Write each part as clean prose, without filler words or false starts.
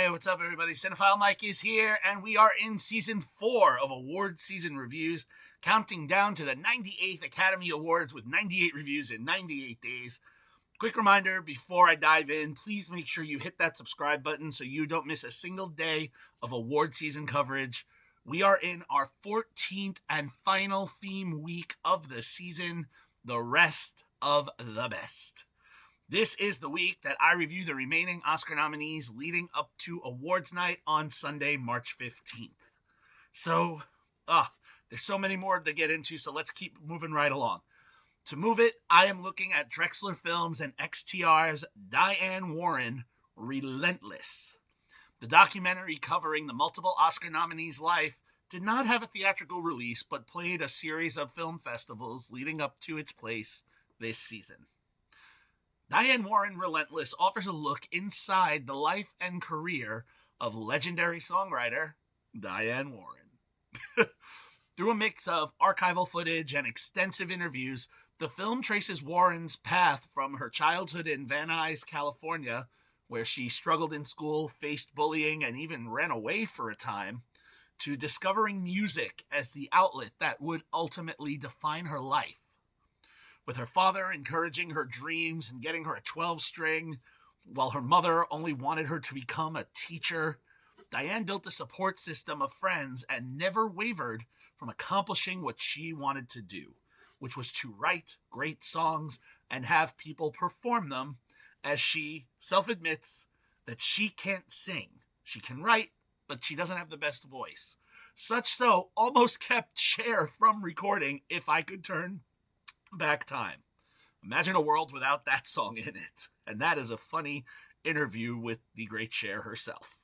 Hey, what's up, everybody? Cinephile Mike is here, and we are in Season 4 of Award Season Reviews, counting down to the 98th Academy Awards with 98 reviews in 98 days. Quick reminder, before I dive in, please make sure you hit that subscribe button so you don't miss a single day of award season coverage. We are in our 14th and final theme week of the season, the rest of the best. This is the week that I review the remaining Oscar nominees leading up to awards night on Sunday, March 15th. So, there's so many more to get into, so let's keep moving right along. To move it, I am looking at Drexler Films and XTR's Diane Warren, Relentless. The documentary covering the multiple Oscar nominees' life did not have a theatrical release, but played a series of film festivals leading up to its place this season. Diane Warren, Relentless offers a look inside the life and career of legendary songwriter Diane Warren. Through a mix of archival footage and extensive interviews, the film traces Warren's path from her childhood in Van Nuys, California, where she struggled in school, faced bullying, and even ran away for a time, to discovering music as the outlet that would ultimately define her life. With her father encouraging her dreams and getting her a 12-string, while her mother only wanted her to become a teacher, Diane built a support system of friends and never wavered from accomplishing what she wanted to do, which was to write great songs and have people perform them, as she self-admits that she can't sing. She can write, but she doesn't have the best voice. Such so almost kept Cher from recording If I Could Turn Back Time. Imagine a world without that song in it. And that is a funny interview with the great Cher herself.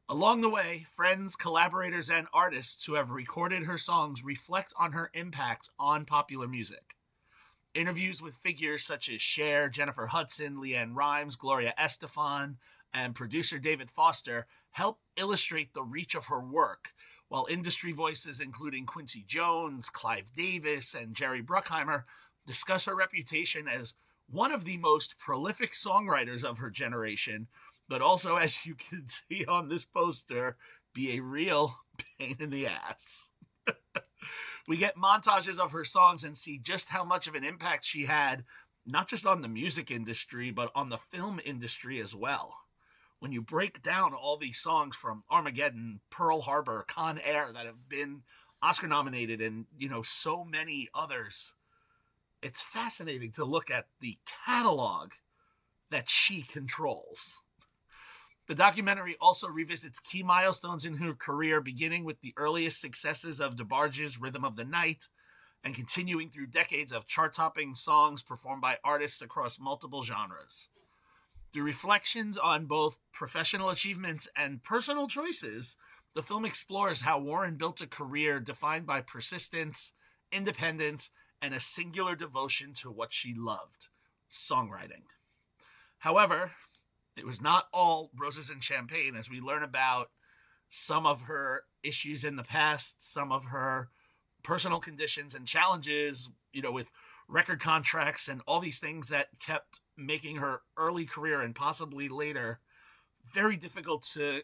Along the way, friends, collaborators, and artists who have recorded her songs reflect on her impact on popular music. Interviews with figures such as Cher, Jennifer Hudson, LeAnn Rimes, Gloria Estefan, and producer David Foster help illustrate the reach of her work, while industry voices including Quincy Jones, Clive Davis, and Jerry Bruckheimer discuss her reputation as one of the most prolific songwriters of her generation, but also, as you can see on this poster, be a real pain in the ass. We get montages of her songs and see just how much of an impact she had, not just on the music industry, but on the film industry as well. When you break down all these songs from Armageddon, Pearl Harbor, Con Air that have been Oscar nominated, and, so many others, it's fascinating to look at the catalog that she controls. The documentary also revisits key milestones in her career, beginning with the earliest successes of DeBarge's Rhythm of the Night and continuing through decades of chart-topping songs performed by artists across multiple genres. Through reflections on both professional achievements and personal choices, the film explores how Warren built a career defined by persistence, independence, and a singular devotion to what she loved, songwriting. However, it was not all roses and champagne, as we learn about some of her issues in the past, some of her personal conditions and challenges, with record contracts and all these things that kept making her early career and possibly later very difficult to,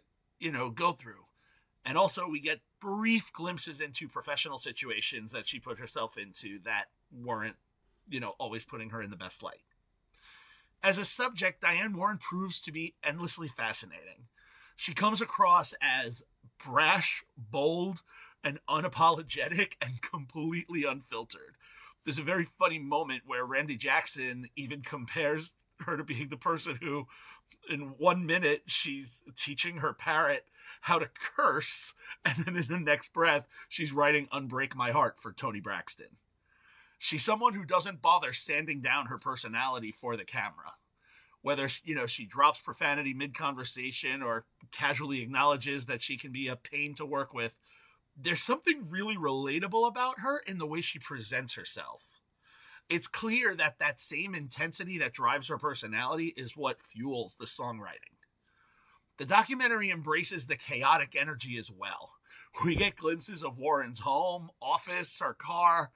go through. And also we get brief glimpses into professional situations that she put herself into that weren't, always putting her in the best light. As a subject, Diane Warren proves to be endlessly fascinating. She comes across as brash, bold, and unapologetic and completely unfiltered. There's a very funny moment where Randy Jackson even compares her to being the person who, in 1 minute, she's teaching her parrot how to curse, and then in the next breath, she's writing Unbreak My Heart for Toni Braxton. She's someone who doesn't bother sanding down her personality for the camera. Whether, she drops profanity mid-conversation or casually acknowledges that she can be a pain to work with, there's something really relatable about her in the way she presents herself. It's clear that that same intensity that drives her personality is what fuels the songwriting. The documentary embraces the chaotic energy as well. We get glimpses of Warren's home, office, her car,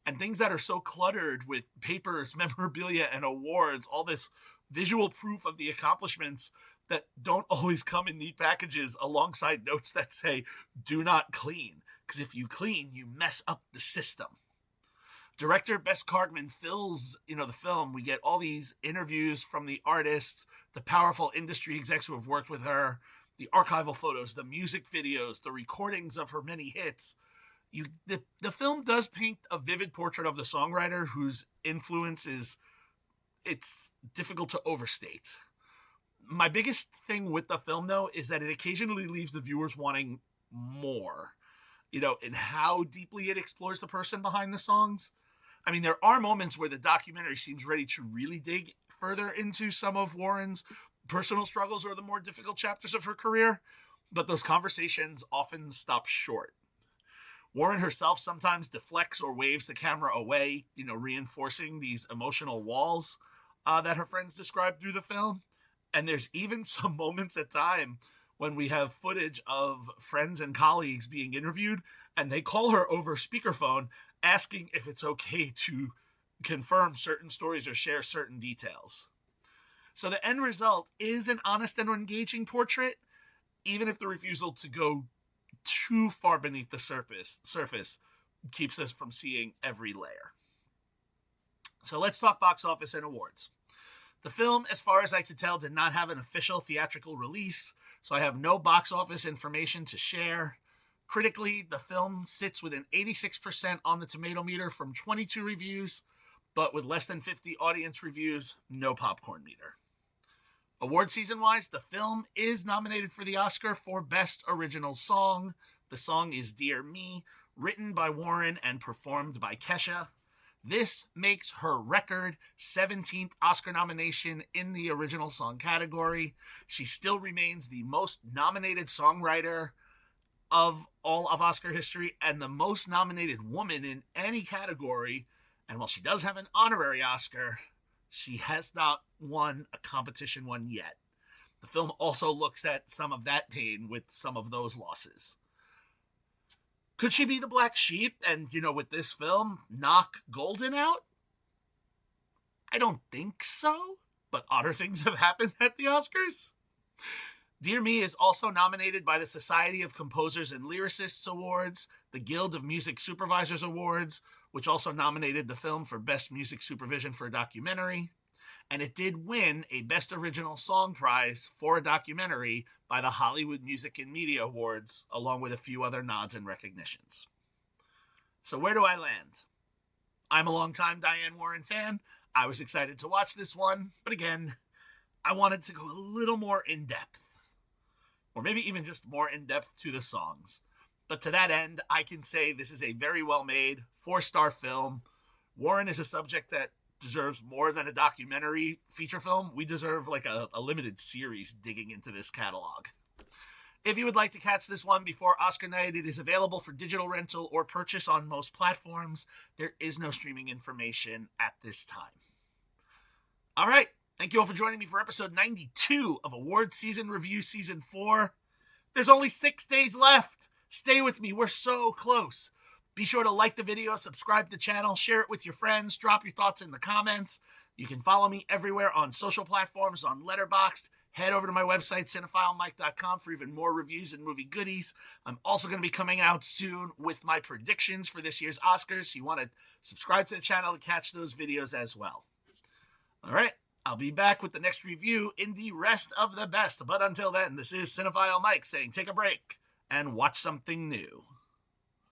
and things that are so cluttered with papers, memorabilia, and awards, all this visual proof of the accomplishments that don't always come in neat packages alongside notes that say, do not clean, because if you clean, you mess up the system. Director Bess Kargman fills, the film. We get all these interviews from the artists, the powerful industry execs who have worked with her, the archival photos, the music videos, the recordings of her many hits. The film does paint a vivid portrait of the songwriter whose influence it's difficult to overstate. My biggest thing with the film, though, is that it occasionally leaves the viewers wanting more, in how deeply it explores the person behind the songs. I mean, there are moments where the documentary seems ready to really dig further into some of Warren's personal struggles or the more difficult chapters of her career, but those conversations often stop short. Warren herself sometimes deflects or waves the camera away, reinforcing these emotional walls that her friends describe through the film. And there's even some moments at time when we have footage of friends and colleagues being interviewed, and they call her over speakerphone asking if it's okay to confirm certain stories or share certain details. So the end result is an honest and engaging portrait, even if the refusal to go too far beneath the surface keeps us from seeing every layer. So let's talk box office and awards. The film, as far as I could tell, did not have an official theatrical release, so I have no box office information to share. Critically, the film sits with an 86% on the tomato meter from 22 reviews, but with less than 50 audience reviews, no popcorn meter. Award season-wise, the film is nominated for the Oscar for Best Original Song. The song is Dear Me, written by Warren and performed by Kesha. This makes her record 17th Oscar nomination in the original song category. She still remains the most nominated songwriter of all of Oscar history and the most nominated woman in any category. And while she does have an honorary Oscar, she has not won a competition one yet. The film also looks at some of that pain with some of those losses. Could she be the black sheep and, with this film, knock Golden out? I don't think so, but odder things have happened at the Oscars. Dear Me is also nominated by the Society of Composers and Lyricists Awards, the Guild of Music Supervisors Awards, which also nominated the film for Best Music Supervision for a Documentary, and it did win a Best Original Song prize for a documentary by the Hollywood Music and Media Awards, along with a few other nods and recognitions. So where do I land? I'm a longtime Diane Warren fan. I was excited to watch this one, but again, I wanted to go a little more in-depth, or maybe even just more in-depth to the songs. But to that end, I can say this is a very well-made, 4-star film. Warren is a subject that deserves more than a documentary feature film. We deserve like a limited series digging into this catalog. If you would like to catch this one before Oscar night, it is available for digital rental or purchase on most platforms. There is no streaming information at this time. All right. Thank you all for joining me for episode 92 of Award Season Review Season 4. There's only 6 days left. Stay with me. We're so close. Be sure to like the video, subscribe to the channel, share it with your friends, drop your thoughts in the comments. You can follow me everywhere on social platforms, on Letterboxd. Head over to my website, cinephilemike.com, for even more reviews and movie goodies. I'm also going to be coming out soon with my predictions for this year's Oscars, so you want to subscribe to the channel to catch those videos as well. All right, I'll be back with the next review in the rest of the best. But until then, this is Cinephile Mike saying take a break and watch something new.